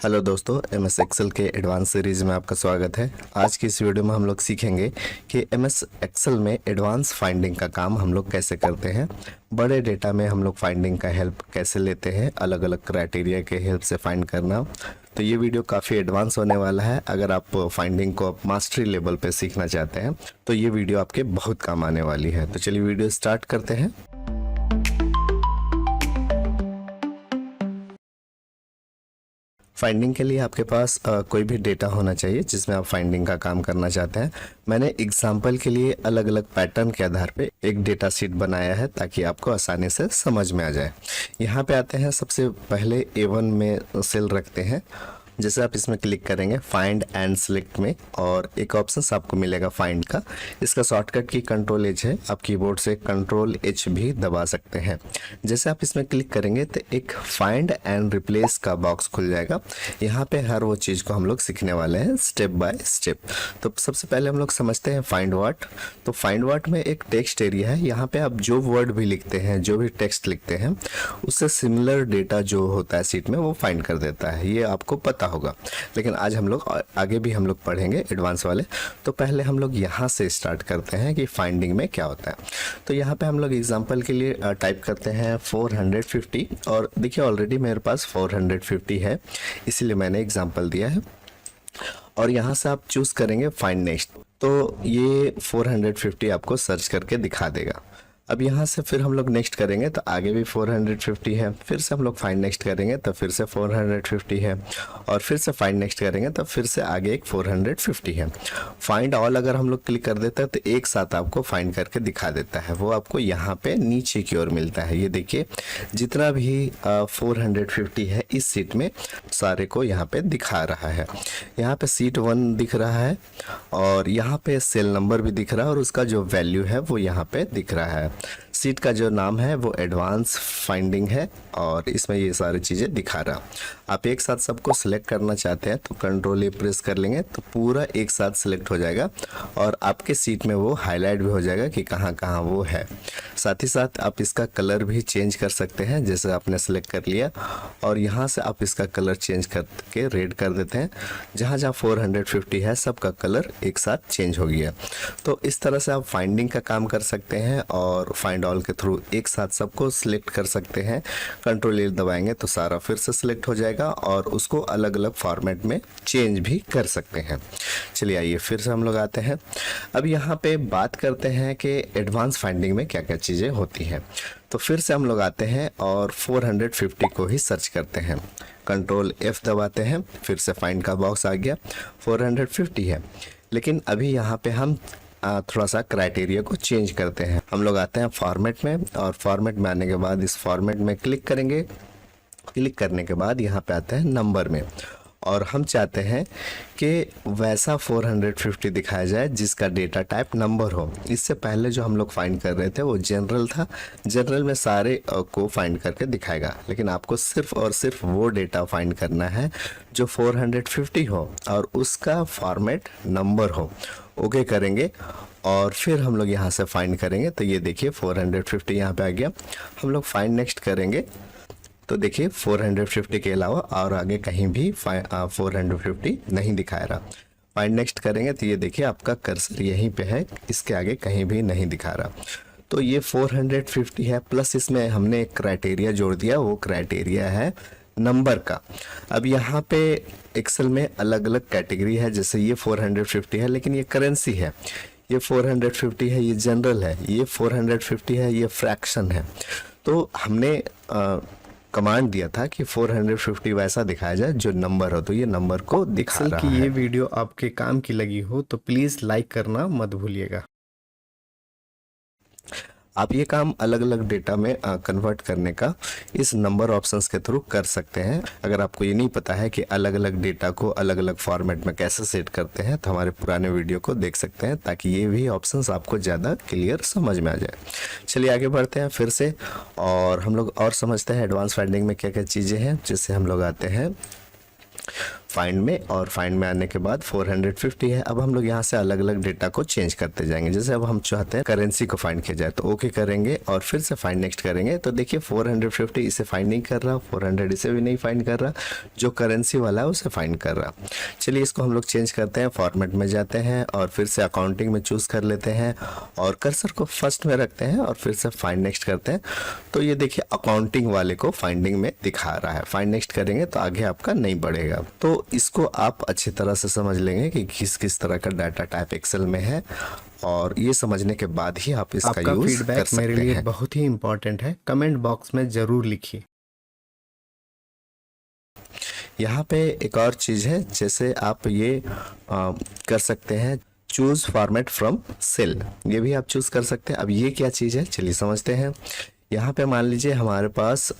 Hello दोस्तों, MS Excel के advance series में आपका स्वागत है। आज की इस वीडियो में हम लोग सीखेंगे कि एमएस एक्सेल में एडवांस फाइंडिंग का काम हम लोग कैसे करते हैं। बड़े डेटा में हम लोग फाइंडिंग का हेल्प कैसे लेते हैं, अलग अलग क्राइटेरिया के हेल्प से फाइंड करना। तो ये वीडियो काफ़ी एडवांस होने वाला है। अगर आप फाइंडिंग को आप मास्टरी लेवल पे सीखना चाहते हैं तो ये वीडियो आपके बहुत काम आने वाली है। तो चलिए वीडियो स्टार्ट करते हैं। फाइंडिंग के लिए आपके पास कोई भी डेटा होना चाहिए जिसमें आप फाइंडिंग का काम करना चाहते हैं। मैंने एग्जाम्पल के लिए अलग अलग पैटर्न के आधार पे एक डेटा शीट बनाया है ताकि आपको आसानी से समझ में आ जाए। यहाँ पे आते हैं, सबसे पहले A1 में सेल रखते हैं। जैसे आप इसमें क्लिक करेंगे फाइंड एंड सिलेक्ट में, और एक ऑप्शन आपको मिलेगा फाइंड का। इसका शॉर्टकट की कंट्रोल एच है, आप कीबोर्ड से कंट्रोल एच भी दबा सकते हैं। जैसे आप इसमें क्लिक करेंगे तो एक फाइंड एंड रिप्लेस का बॉक्स खुल जाएगा। यहाँ पे हर वो चीज़ को हम लोग सीखने वाले हैं स्टेप बाय स्टेप। तो सबसे पहले हम लोग समझते हैं फाइंड व्हाट। तो फाइंड व्हाट में एक टेक्स्ट एरिया है। यहाँ पे आप जो वर्ड भी लिखते हैं, जो भी टेक्स्ट लिखते हैं, उससे सिमिलर डेटा जो होता है सीट में वो फाइंड कर देता है। ये आपको पता होगा, लेकिन आज हम लोग आगे भी हम लोग पढ़ेंगे एडवांस वाले। तो पहले हम लोग यहाँ से स्टार्ट करते हैं कि फाइंडिंग में क्या होता है। तो यहाँ पे हम लोग एग्जांपल के लिए टाइप करते हैं 450, और देखिए ऑलरेडी मेरे पास 450 है, इसीलिए मैंने एग्जांपल दिया है। और यहाँ से आप चूज करेंगे फाइंड नेक्स्ट, तो ये 450 आपको सर्च करके दिखा देगा। अब यहाँ से फिर हम लोग नेक्स्ट करेंगे तो आगे भी 450 है, फिर से हम लोग फाइंड नेक्स्ट करेंगे तो फिर से 450 है, और फिर से फाइंड नेक्स्ट करेंगे तो फिर से आगे एक 450 है। फाइंड ऑल अगर हम लोग क्लिक कर देते हैं तो एक साथ आपको फाइंड करके दिखा देता है। वो आपको यहाँ पे नीचे की ओर मिलता है। ये देखिए जितना भी 450 है इस सीट में सारे को यहाँ पे दिखा रहा है। यहाँ पे सीट 1 दिख रहा है, और यहाँ पे सेल नंबर भी दिख रहा है, और उसका जो वैल्यू है वो यहाँ पे दिख रहा है। सीट का जो नाम है वो एडवांस फाइंडिंग है, और इसमें ये सारी चीज़ें दिखा रहा। आप एक साथ सबको सिलेक्ट करना चाहते हैं तो कंट्रोल ए प्रेस कर लेंगे तो पूरा एक साथ सिलेक्ट हो जाएगा, और आपके सीट में वो हाईलाइट भी हो जाएगा कि कहाँ कहाँ वो है। साथ ही साथ आप इसका कलर भी चेंज कर सकते हैं। जैसे आपने सेलेक्ट कर लिया और यहाँ से आप इसका कलर चेंज करके रेड कर देते हैं। जहाँ जहाँ 450 है सबका कलर एक साथ चेंज हो गया। तो इस तरह से आप फाइंडिंग का काम कर सकते हैं, और फाइंड ऑल के थ्रू एक साथ सबको सिलेक्ट कर सकते हैं। कंट्रोल ए दबाएंगे तो सारा फिर से सिलेक्ट हो जाएगा, और उसको अलग अलग फॉर्मेट में चेंज भी कर सकते हैं। चलिए आइए फिर से हम लोग आते हैं। अब यहाँ पे बात करते हैं कि एडवांस फाइंडिंग में क्या क्या चीज़ें होती हैं। तो फिर से हम लोग आते हैं और 450 को ही सर्च करते हैं। कंट्रोल F दबाते हैं, फिर से फाइंड का बॉक्स आ गया, 450 है। लेकिन अभी यहाँ पे हम थोड़ा सा क्राइटेरिया को चेंज करते हैं। हम लोग आते हैं फॉर्मेट में, और फॉर्मेट में आने के बाद इस फॉर्मेट में क्लिक करेंगे। क्लिक करने के बाद यहाँ पे आते हैं नंबर में, और हम चाहते हैं कि वैसा 450 दिखाया जाए जिसका डेटा टाइप नंबर हो। इससे पहले जो हम लोग फाइंड कर रहे थे वो जनरल था। जनरल में सारे को फाइंड करके दिखाएगा, लेकिन आपको सिर्फ और सिर्फ वो डेटा फाइंड करना है जो 450 हो और उसका फॉर्मेट नंबर हो। ओके करेंगे और फिर हम लोग यहाँ से फाइंड करेंगे तो ये देखिए 450 यहाँ पे आ गया। हम लोग फाइंड नेक्स्ट करेंगे तो देखिए 450 के अलावा और आगे कहीं भी 450 नहीं दिखा रहा। फाइंड नेक्स्ट करेंगे तो ये देखिए आपका कर्सर यहीं पे है, इसके आगे कहीं भी नहीं दिखा रहा। तो ये 450 है, प्लस इसमें हमने एक क्राइटेरिया जोड़ दिया, वो क्राइटेरिया है नंबर का। अब यहाँ पे एक्सेल में अलग अलग कैटेगरी है, जैसे ये 450 है लेकिन ये करेंसी है, ये 450 है, ये जनरल है, ये 450 है, ये फ्रैक्शन है। तो हमने कमांड दिया था कि 450 वैसा दिखाया जाए जो नंबर हो, तो ये नंबर को दिखा रहा है। ये वीडियो आपके काम की लगी हो तो प्लीज़ लाइक करना मत भूलिएगा। आप ये काम अलग अलग डेटा में कन्वर्ट करने का इस नंबर ऑप्शंस के थ्रू कर सकते हैं। अगर आपको ये नहीं पता है कि अलग अलग डेटा को अलग अलग फॉर्मेट में कैसे सेट करते हैं तो हमारे पुराने वीडियो को देख सकते हैं, ताकि ये भी ऑप्शंस आपको ज़्यादा क्लियर समझ में आ जाए। चलिए आगे बढ़ते हैं फिर से, और हम लोग और समझते हैं एडवांस फाइंडिंग में क्या क्या चीज़ें हैं। जैसे हम लोग आते हैं फाइंड में, और फाइंड में आने के बाद 450 है। अब हम लोग यहाँ से अलग अलग डेटा को चेंज करते जाएंगे। जैसे अब हम चाहते हैं करेंसी को फाइंड किया जाए, तो ओके करेंगे और फिर से फाइंड नेक्स्ट करेंगे। तो देखिए 450 इसे फाइंड नहीं कर रहा, 400 इसे भी नहीं फाइंड कर रहा, जो करेंसी वाला है उसे फाइंड कर रहा। चलिए इसको हम लोग चेंज करते हैं, फॉर्मेट में जाते हैं और फिर से अकाउंटिंग में चूज कर लेते हैं और कर्सर को फर्स्ट में रखते हैं और फिर से फाइंड नेक्स्ट करते हैं। तो ये देखिए अकाउंटिंग वाले को फाइंडिंग में दिखा रहा है। फाइंड नेक्स्ट करेंगे तो आगे आपका नहीं बढ़ेगा। तो इसको आप अच्छी तरह से समझ लेंगे कि किस किस तरह का डाटा टाइप एक्सेल में है, और ये समझने के बाद ही आप इसका आपका यूज कर फीडबैक सकते मेरे लिए हैं। बहुत ही इम्पोर्टेंट है, कमेंट बॉक्स में ज़रूर लिखिए। यहाँ पे एक और चीज है, जैसे आप ये कर सकते हैं चूज फॉर्मेट फ्रॉम सेल, ये भी आप चूज कर सकते हैं। अब ये क्या चीज है चलिए समझते हैं। यहाँ पे मान लीजिए हमारे पास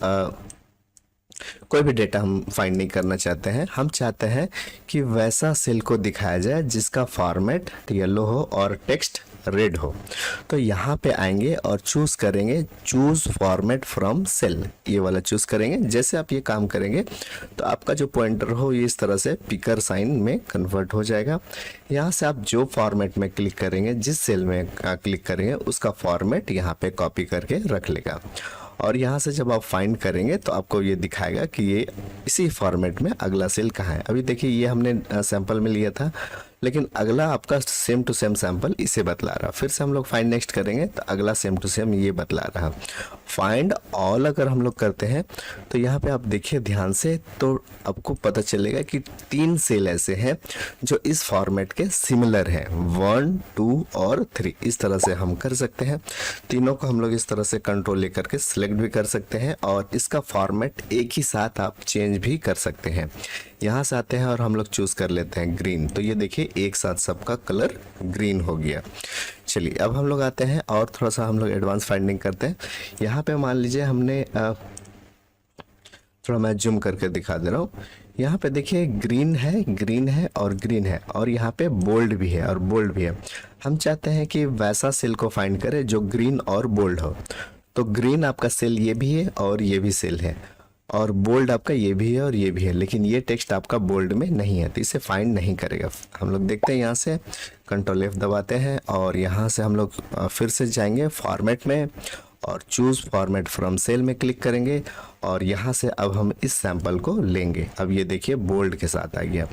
कोई भी डेटा हम फाइंड नहीं करना चाहते हैं, हम चाहते हैं कि वैसा सेल को दिखाया जाए जिसका फॉर्मेट येलो हो और टेक्स्ट रेड हो। तो यहाँ पे आएंगे और चूज करेंगे चूज फॉर्मेट फ्रॉम सेल, ये वाला चूज करेंगे। जैसे आप ये काम करेंगे तो आपका जो पॉइंटर हो ये इस तरह से पिकर साइन में कन्वर्ट हो जाएगा। यहाँ से आप जो फॉर्मेट में क्लिक करेंगे, जिस सेल में क्लिक करेंगे उसका फॉर्मेट यहाँ पे कॉपी करके रख लेगा, और यहाँ से जब आप फाइंड करेंगे तो आपको ये दिखाएगा कि ये इसी फॉर्मेट में अगला सेल कहाँ है। अभी देखिए ये हमने सैंपल में लिया था, लेकिन अगला आपका सेम टू सेम सैंपल इसे बतला रहा। फिर से हम लोग फाइंड नेक्स्ट करेंगे तो अगला सेम टू सेम ये बतला रहा। फाइंड ऑल अगर हम लोग करते हैं तो यहाँ पे आप देखिए ध्यान से, तो आपको पता चलेगा कि 3 सेल ऐसे हैं जो इस फॉर्मेट के सिमिलर हैं, 1, 2 और 3। इस तरह से हम कर सकते हैं। तीनों को हम लोग इस तरह से कंट्रोल लेकर के सिलेक्ट भी कर सकते हैं और इसका फॉर्मेट एक ही साथ आप चेंज भी कर सकते हैं। यहाँ से आते हैं और हम लोग चूज कर लेते हैं ग्रीन, तो ये देखिए एक साथ सबका कलर ग्रीन हो गया। चलिए अब हम लोग आते हैं और थोड़ा सा हम लोग एडवांस फाइंडिंग करते हैं। यहाँ पे मान लीजिए हमने थोड़ा मैं जूम करके दिखा दे रहा हूँ। यहाँ पे देखिए ग्रीन है, ग्रीन है और ग्रीन है, और यहाँ पे बोल्ड भी है और बोल्ड भी है। हम चाहते हैं कि वैसा सेल को फाइंड करें जो ग्रीन और बोल्ड हो। तो ग्रीन आपका सेल ये भी है और ये भी सेल है, और बोल्ड आपका ये भी है और ये भी है, लेकिन ये टेक्स्ट आपका बोल्ड में नहीं है तो इसे फाइंड नहीं करेगा। हम लोग देखते हैं, यहाँ से कंट्रोल F दबाते हैं और यहाँ से हम लोग फिर से जाएंगे फॉर्मेट में और चूज फॉर्मेट फ्रॉम सेल में क्लिक करेंगे, और यहाँ से अब हम इस सैंपल को लेंगे। अब ये देखिए बोल्ड के साथ आ गया।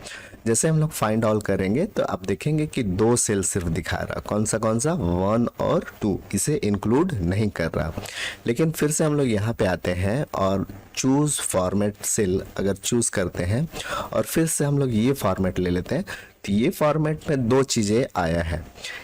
जैसे हम लोग फाइंड ऑल करेंगे तो आप देखेंगे कि 2 सेल सिर्फ दिखा रहा, कौन सा 1 और 2, इसे इंक्लूड नहीं कर रहा। लेकिन फिर से हम लोग यहाँ पे आते हैं और चूज फॉर्मेट सेल अगर चूज करते हैं और फिर से हम लोग ये फॉर्मेट ले लेते हैं, तो ये फॉर्मेट में 2 चीज़ें आया है।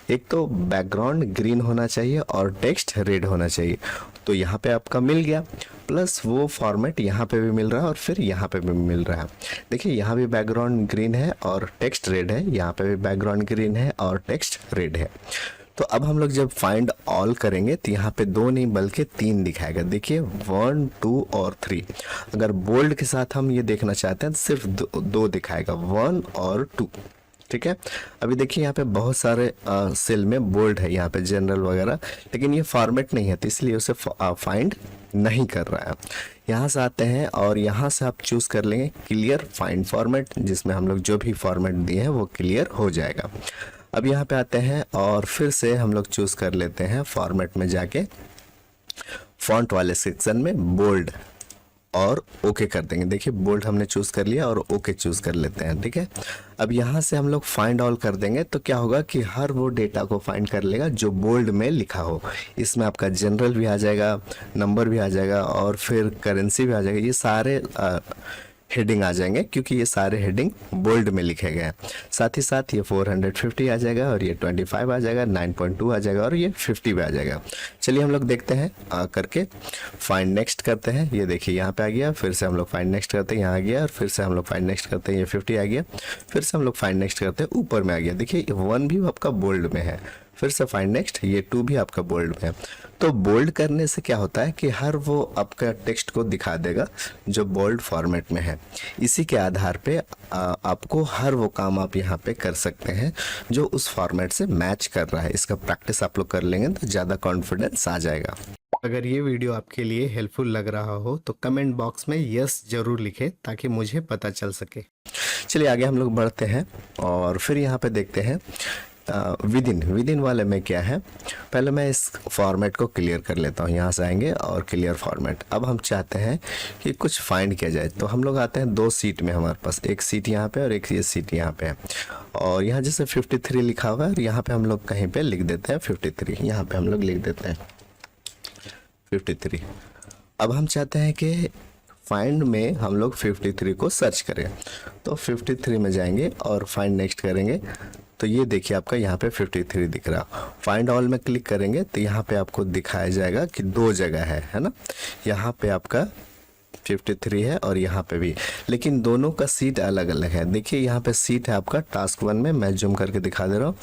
एक तो बैकग्राउंड ग्रीन होना चाहिए और टेक्स्ट रेड होना चाहिए, तो यहाँ पे आपका मिल गया। प्लस वो फॉर्मेट यहाँ पे भी मिल रहा है और फिर यहाँ पे भी मिल रहा है। देखिए यहाँ भी बैकग्राउंड ग्रीन है और टेक्स्ट रेड है, यहाँ पे भी बैकग्राउंड ग्रीन है और टेक्स्ट रेड है। तो अब हम लोग जब फाइंड ऑल करेंगे तो यहाँ पे 2 नहीं बल्कि 3 दिखाएगा। देखिए 1, 2 और 3। अगर बोल्ड के साथ हम ये देखना चाहते हैं तो सिर्फ 2 दिखाएगा, 1 और 2। ठीक है, अभी देखिए यहाँ पे बहुत सारे सेल में बोल्ड है, यहाँ पे जनरल वगैरह, लेकिन ये फॉर्मेट नहीं है तो इसलिए उसे फाइंड नहीं कर रहा है। यहाँ से आते हैं और यहाँ से आप चूज कर लेंगे क्लियर फाइंड फॉर्मेट, जिसमें हम लोग जो भी फॉर्मेट दिए हैं वो क्लियर हो जाएगा। अब यहाँ पे आते हैं और फिर से हम लोग चूज कर लेते हैं फॉर्मेट में जाके फॉन्ट वाले सेक्शन में बोल्ड, और ओके कर देंगे। देखिए बोल्ड हमने चूज कर लिया और ओके चूज कर लेते हैं। ठीक है, अब यहाँ से हम लोग फाइंड ऑल कर देंगे तो क्या होगा कि हर वो डेटा को फाइंड कर लेगा जो बोल्ड में लिखा हो। इसमें आपका जनरल भी आ जाएगा, नंबर भी आ जाएगा और फिर करेंसी भी आ जाएगा। ये सारे हेडिंग आ जाएंगे क्योंकि ये सारे हेडिंग बोल्ड में लिखे गए हैं। साथ ही साथ ये 450 आ जाएगा और ये 25 आ जाएगा, 9.2 आ जाएगा और ये 50 भी आ जाएगा। चलिए हम लोग देखते हैं करके फाइंड नेक्स्ट करते हैं। ये देखिए यहाँ पे आ गया, फिर से हम लोग फाइंड नेक्स्ट करते हैं, यहाँ आ गया, और फिर से हम लोग फाइंड नेक्स्ट करते हैं, ये 50 आ गया, फिर से हम लोग फाइंड नेक्स्ट करते हैं, ऊपर में आ गया। देखिए 1 भी आपका बोल्ड में है, फिर से फाइंड नेक्स्ट, ये 2 भी आपका बोल्ड में है। तो बोल्ड करने से क्या होता है कि हर वो आपका टेक्स्ट को दिखा देगा जो बोल्ड फॉर्मेट में है। इसी के आधार पे आपको हर वो काम आप यहाँ पे कर सकते हैं जो उस फॉर्मेट से मैच कर रहा है। इसका प्रैक्टिस आप लोग कर लेंगे तो ज़्यादा कॉन्फिडेंस आ जाएगा। अगर ये वीडियो आपके लिए हेल्पफुल लग रहा हो तो कमेंट बॉक्स में यस जरूर लिखें ताकि मुझे पता चल सके। चलिए आगे हम लोग बढ़ते हैं और फिर यहाँ पे देखते हैं विद इन वाले में क्या है। पहले मैं इस फॉर्मेट को क्लियर कर लेता हूँ, यहाँ से आएंगे और क्लियर फॉर्मेट। अब हम चाहते हैं कि कुछ फाइंड किया जाए, तो हम लोग आते हैं दो सीट में, हमारे पास एक सीट यहाँ पे और एक ये सीट यहाँ पे है। और यहाँ जैसे 53 लिखा हुआ है और यहाँ पे हम लोग कहीं पे लिख देते हैं 53, यहाँ पे हम लोग लिख देते हैं 53। अब हम चाहते हैं कि फाइंड में हम लोग 53 को सर्च करें, तो 53 में जाएंगे और फाइंड नेक्स्ट करेंगे। तो ये देखिए आपका यहाँ पे 53 दिख रहा। फाइंड ऑल में क्लिक करेंगे तो यहाँ पे आपको दिखाया जाएगा कि दो जगह है ना। यहाँ पे आपका 53 है और यहाँ पे भी, लेकिन दोनों का सीट अलग अलग है। देखिए यहाँ पे सीट है आपका टास्क 1 में, मैं जूम करके दिखा दे रहा हूँ।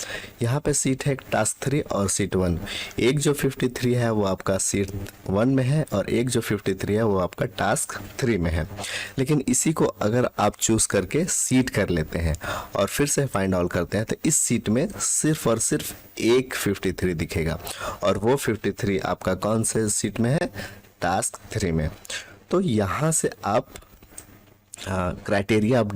यहाँ पे सीट है टास्क 3 और सीट 1। एक जो 53 है वो आपका सीट 1 में है और एक जो 53 है वो आपका टास्क 3 में है। लेकिन इसी को अगर आप चूज करके सीट कर लेते हैं और फिर से फाइंड ऑल करते हैं तो इस सीट में सिर्फ और सिर्फ एक 53 दिखेगा, और वो 53 आपका कौन से सीट में है, टास्क 3 में। तो यहाँ से आप क्राइटेरिया आप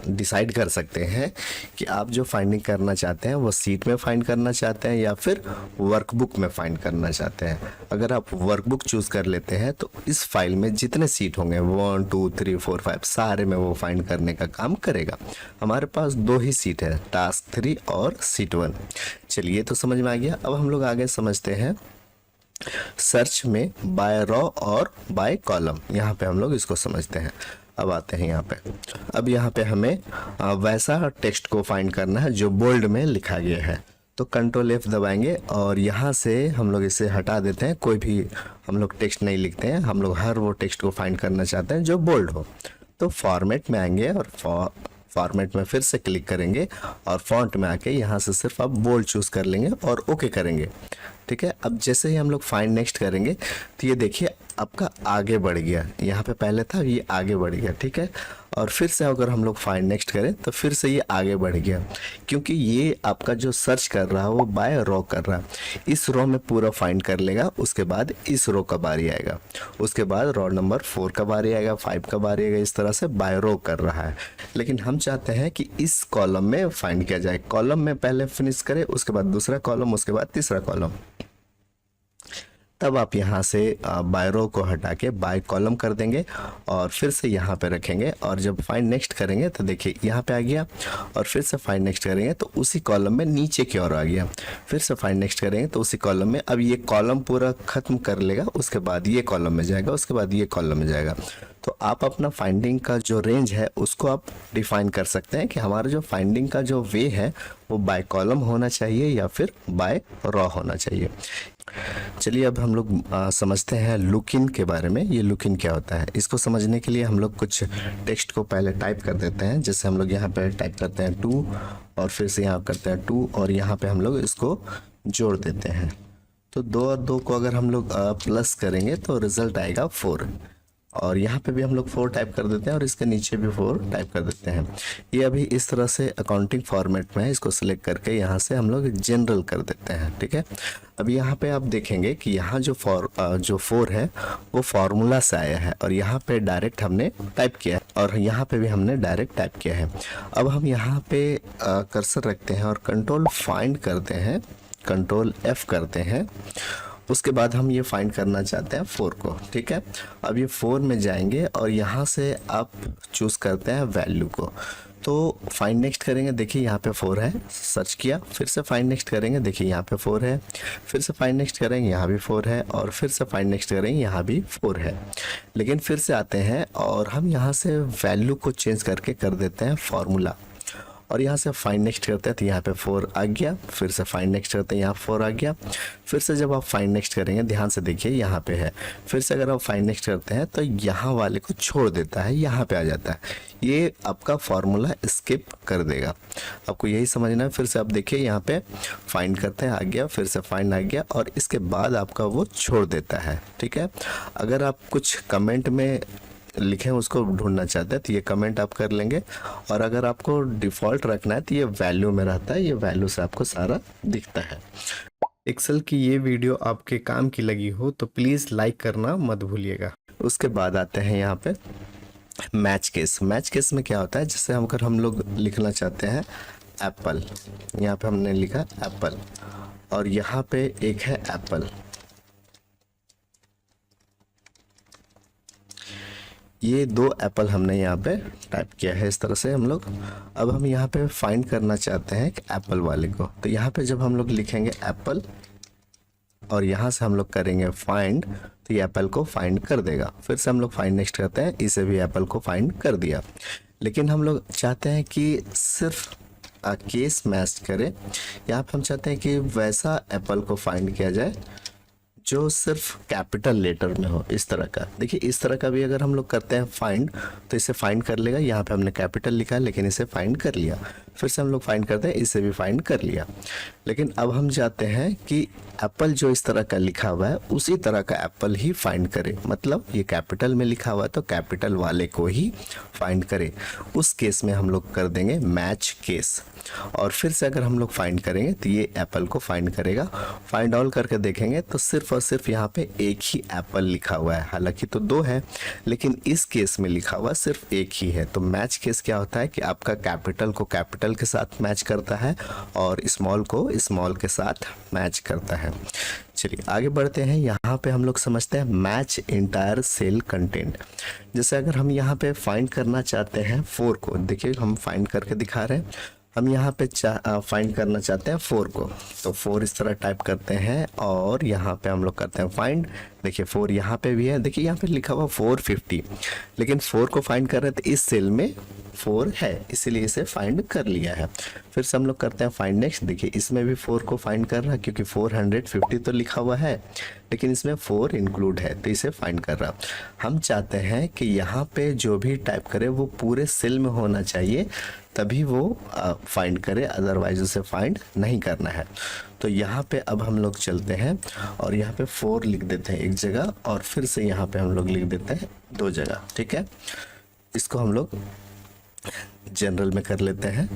डिसाइड कर सकते हैं कि आप जो फाइंडिंग करना चाहते हैं वो सीट में फाइंड करना चाहते हैं या फिर वर्कबुक में फाइंड करना चाहते हैं। अगर आप वर्कबुक चूज कर लेते हैं तो इस फाइल में जितने सीट होंगे 1 2 3 4 5 सारे में वो फाइंड करने का काम करेगा। हमारे पास दो ही सीट है, टास्क 3 और सीट 1। चलिए तो समझ में आ गया। अब हम लोग आगे समझते हैं सर्च में बाय रॉ और बाय कॉलम। यहाँ पे हम लोग इसको समझते हैं। अब आते हैं यहाँ पे। अब यहाँ पे हमें वैसा टेक्स्ट को फाइंड करना है जो बोल्ड में लिखा गया है, तो कंट्रोल F दबाएंगे और यहाँ से हम लोग इसे हटा देते हैं। कोई भी हम लोग टेक्स्ट नहीं लिखते हैं, हम लोग हर वो टेक्स्ट को फाइंड करना चाहते हैं जो बोल्ड हो। तो फॉर्मेट में आएंगे और फॉर्मेट में फिर से क्लिक करेंगे और फॉन्ट में आके यहाँ से सिर्फ आप बोल्ड चूज कर लेंगे और ओके करेंगे। ठीक है। अब जैसे ही हम लोग फाइंड नेक्स्ट करेंगे तो ये देखिए आपका आगे बढ़ गया, यहाँ पे पहले था ये आगे बढ़ गया। ठीक है। और फिर से अगर हम लोग फाइंड नेक्स्ट करें तो फिर से ये आगे बढ़ गया, क्योंकि ये आपका जो सर्च कर रहा है वो बाय रो कर रहा है। इस रो में पूरा फाइंड कर लेगा, उसके बाद इस रो का बारी आएगा, उसके बाद रो नंबर 4 का बारी आएगा, 5 का बारी आएगा। इस तरह से बाय रो कर रहा है। लेकिन हम चाहते हैं कि इस कॉलम में फाइंड किया जाए। कॉलम में पहले फिनिश करें, उसके बाद दूसरा कॉलम, उसके बाद तीसरा कॉलम। तब आप यहाँ से बाय रो को हटा के बाय कॉलम कर देंगे और फिर से यहाँ पे रखेंगे। और जब फाइंड नेक्स्ट करेंगे तो देखिए यहाँ पे आ गया, और फिर से फाइंड नेक्स्ट करेंगे तो उसी कॉलम में नीचे की ओर आ गया। फिर से फाइंड नेक्स्ट करेंगे तो उसी कॉलम में, अब ये कॉलम पूरा खत्म कर लेगा, उसके बाद ये कॉलम में जाएगा, उसके बाद ये कॉलम में जाएगा। तो आप अपना फाइंडिंग का जो रेंज है उसको आप डिफाइन कर सकते हैं कि हमारा जो फाइंडिंग का जो वे है वो बाय कॉलम होना चाहिए या फिर बाय रॉ होना चाहिए। चलिए अब हम लोग समझते हैं लुक इन के बारे में। ये लुक इन क्या होता है, इसको समझने के लिए हम लोग कुछ टेक्स्ट को पहले टाइप कर देते हैं। जैसे हम लोग यहाँ पे टाइप करते हैं 2 और फिर से यहाँ करते हैं 2 और यहाँ पे हम लोग इसको जोड़ देते हैं। तो 2 और 2 को अगर हम लोग प्लस करेंगे तो रिजल्ट आएगा 4। और यहाँ पे भी हम लोग 4 टाइप कर देते हैं और इसके नीचे भी 4 टाइप कर देते हैं। ये अभी इस तरह से अकाउंटिंग फॉर्मेट में है। इसको सिलेक्ट करके यहाँ से हम लोग जनरल कर देते हैं। ठीक है। अब यहाँ पे आप देखेंगे कि यहाँ जो 4 है वो फार्मूला से आया है और यहाँ पे डायरेक्ट हमने टाइप किया है और यहाँ पे भी हमने डायरेक्ट टाइप किया है। अब हम यहाँ पे कर्सर रखते हैं और कंट्रोल फाइंड करते हैं, कंट्रोल F करते हैं। उसके बाद हम ये फाइंड करना चाहते हैं 4 को। ठीक है। अब ये 4 में जाएंगे और यहाँ से आप चूज करते हैं वैल्यू को। तो फाइंड नेक्स्ट करेंगे, देखिए यहाँ पे 4 है, सर्च किया, फिर से फाइंड नेक्स्ट करेंगे, देखिए यहाँ पे 4 है, फिर से फाइंड नेक्स्ट करेंगे, यहाँ भी 4 है, और फिर से फाइंड नेक्स्ट करेंगे, यहाँ भी 4 है। लेकिन फिर से आते हैं और हम यहाँ से वैल्यू को चेंज करके कर देते हैं फार्मूला, और यहाँ से फाइंड नेक्स्ट करते हैं तो यहाँ पे 4 आ गया, फिर से फाइंड नेक्स्ट करते हैं, यहाँ 4 आ गया। फिर से जब आप फाइंड नेक्स्ट करेंगे, ध्यान से देखिए यहाँ पे है, फिर से अगर आप फाइंड नेक्स्ट करते हैं तो यहाँ वाले को छोड़ देता है, यहाँ पे आ जाता है। ये आपका फार्मूला स्किप कर देगा, आपको यही समझना है। फिर से आप देखिए यहाँ पे फाइंड करते हैं, आ गया, फिर से फाइंड आ गया, और इसके बाद आपका वो छोड़ देता है। ठीक है। अगर आप कुछ कमेंट में लिखें उसको ढूंढना चाहते हैं तो ये कमेंट आप कर लेंगे, और अगर आपको डिफ़ॉल्ट रखना है तो ये वैल्यू में रहता है, ये वैल्यू से आपको सारा दिखता है। एक्सेल की ये वीडियो आपके काम की लगी हो तो प्लीज़ लाइक करना मत भूलिएगा। उसके बाद आते हैं यहाँ पे मैच केस में क्या होता है, जैसे अगर हम लोग लिखना चाहते हैं एप्पल, यहाँ पे हमने लिखा एप्पल और यहाँ पे एक है एप्पल, ये दो एप्पल हमने यहाँ पे टाइप किया है इस तरह से हम लोग। अब हम यहाँ पे फाइंड करना चाहते हैं कि एप्पल वाले को, तो यहाँ पे जब हम लोग लिखेंगे एप्पल और यहाँ से हम लोग करेंगे फाइंड, तो ये एप्पल को फाइंड कर देगा। फिर से हम लोग फाइंड नेक्स्ट करते हैं, इसे भी एप्पल को फाइंड कर दिया। लेकिन हम लोग चाहते हैं कि सिर्फ केस मैच करे, यहाँ पे हम चाहते हैं कि वैसा एप्पल को फाइंड किया जाए जो सिर्फ कैपिटल लेटर में हो, इस तरह का। देखिए इस तरह का भी अगर हम लोग करते हैं फाइंड तो इसे फाइंड कर लेगा। यहाँ पे हमने कैपिटल लिखा है लेकिन इसे फाइंड कर लिया। फिर से हम लोग फाइंड करते हैं, इसे भी फाइंड कर लिया। लेकिन अब हम चाहते हैं कि एप्पल जो इस तरह का लिखा हुआ है उसी तरह का एप्पल ही फाइंड करे, मतलब ये कैपिटल में लिखा हुआ है तो कैपिटल वाले को ही फाइंड करे। उस केस में हम लोग कर देंगे मैच केस, और फिर से अगर हम लोग फाइंड करेंगे तो ये एप्पल को फाइंड करेगा। फाइंड ऑल करके देखेंगे तो सिर्फ और सिर्फ यहाँ पे एक ही एप्पल लिखा हुआ है, हालांकि तो दो है लेकिन इस केस में लिखा हुआ सिर्फ एक ही है। तो मैच केस क्या होता है कि आपका कैपिटल को कैपिटल के साथ मैच करता है और स्मॉल को स्मॉल के साथ मैच करता है। चलिए आगे बढ़ते हैं। यहाँ पे हम लोग समझते हैं मैच इंटायर सेल कंटेंट। जैसे अगर हम यहाँ पे फाइंड करना चाहते हैं 4 को, देखिए हम फाइंड करके दिखा रहे हैं। हम यहाँ पे फाइंड करना चाहते हैं 4 को, तो 4 इस तरह टाइप करते हैं और यहाँ पे हम लोग करते हैं फाइंड। देखिए 4 यहाँ पे भी है, देखिए यहाँ पे लिखा हुआ 450, लेकिन 4 को फाइंड कर रहे थे इस सेल में 4 है, इसीलिए इसे फाइंड कर लिया है। फिर से हम लोग करते हैं फाइंड नेक्स्ट। देखिए इसमें भी 4 को फाइंड कर रहा है क्योंकि 450 तो लिखा हुआ है लेकिन इसमें 4 इंक्लूड है तो इसे फाइंड कर रहा। हम चाहते हैं कि यहाँ पे जो भी टाइप करे वो पूरे सेल में होना चाहिए, तभी वो फाइंड करे, अदरवाइज उसे फाइंड नहीं करना है। तो यहाँ पे अब हम लोग चलते हैं और यहाँ पे 4 लिख देते हैं एक जगह और फिर से यहाँ पे हम लोग लिख देते हैं 2 जगह। ठीक है, इसको हम लोग जनरल में कर लेते हैं।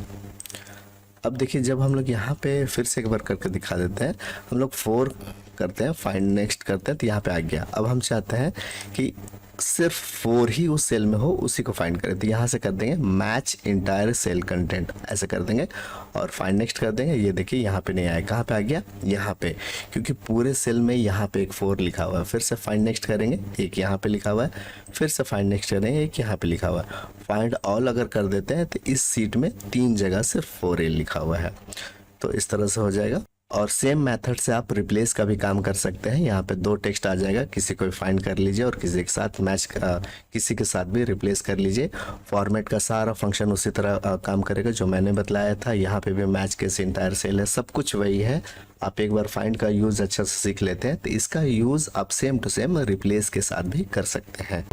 अब देखिए जब हम लोग यहाँ पे फिर से एक बार करके दिखा देते हैं, हम लोग 4 करते हैं, फाइंड नेक्स्ट करते हैं, तो यहाँ पे आ गया। अब हम चाहते हैं कि सिर्फ 4 ही उस सेल में हो, उसी को फाइंड करें, तो यहाँ से कर देंगे मैच इंटायर सेल कंटेंट, ऐसे कर देंगे और फाइंड नेक्स्ट कर देंगे। ये देखिए यहाँ पे नहीं आया, कहाँ पे आ गया, यहाँ पे, क्योंकि पूरे सेल में यहाँ पे एक 4 लिखा हुआ है। फिर से फाइंड नेक्स्ट करेंगे, एक यहाँ पे लिखा हुआ है, फिर से फाइंड नेक्स्ट करेंगे, एक यहाँ पे लिखा हुआ है। फाइंड ऑल अगर कर देते हैं तो इस सीट में 3 जगह सिर्फ 4A लिखा हुआ है, तो इस तरह से हो जाएगा। और सेम मेथड से आप रिप्लेस का भी काम कर सकते हैं। यहाँ पे 2 टेक्स्ट आ जाएगा, किसी को फाइंड कर लीजिए और किसी के साथ मैच किसी के साथ भी रिप्लेस कर लीजिए। फॉर्मेट का सारा फंक्शन उसी तरह काम करेगा जो मैंने बतलाया था। यहाँ पे भी मैच केस इंटायर सेल है, सब कुछ वही है। आप एक बार फाइंड का यूज़ अच्छा से सीख लेते हैं तो इसका यूज़ आप सेम टू सेम रिप्लेस के साथ भी कर सकते हैं।